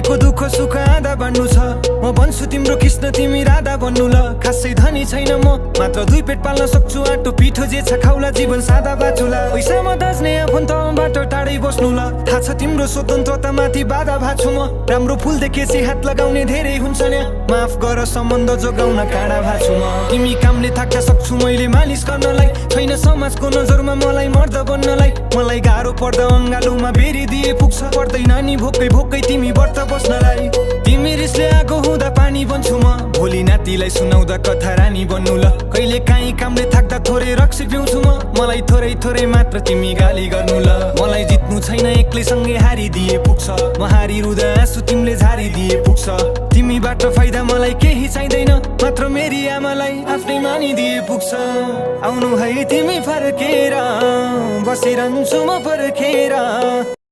तिम्रो दुःख सुख आधा बाँड्नु छ म भन्छु तिम्रो कृष्ण तिमी राधा बन्नु ल खासै धनी छैन म मात्र 2 पेट पाल्न सक्छु आटो पिठो जे छ खाउला जीवन सादा बाचुला पैसामा दाज्ने आफन्तबाट टाढै बस्नु ल थाहा छ तिम्रो स्वतन्त्रता माथि बाधा भाछु म राम्रो फुल देखेपछि हात लगाउने धेरै हुन्छ नि माफ गर सम्बन्ध जोगाउन काँडा भाछु म तिमी कामले थाक्न सक्छु मैले मालिस गर्नलाई छैन समाजको नजरमा मलाई मर्द बन्नलाई मलाई गाह्रो पर्दा अङ्गालोमा बेरी दिए पुग्छ पर्दैन नि भोकै भोकै तिमी व्रत बस्नलाई तिमी रिसले आगो हुँदा पानी बन्छु म भोलि नातिलाई सुनाउँदा कथा रानी बन्नु ल कहिले काहीँ कामले थाक्दा थोरै रक्सी पिउँछु म मलाई थोरै थोरै मात्र तिमी गाली गर्नु ल मलाई जित्नु छैन एक्लै सँगै हारिदिए पुग्छ म हारिरुँदा आँसु तिमीले झारिदिए पुग्छ तिमीबाट फाइदा मलाई केही चाहिँदैन मात्र मेरी आमालाई आफ्नै मानिदिए पुग्छ आउनु है तिमी फर्केर बसिरहन्छु म पर्खेर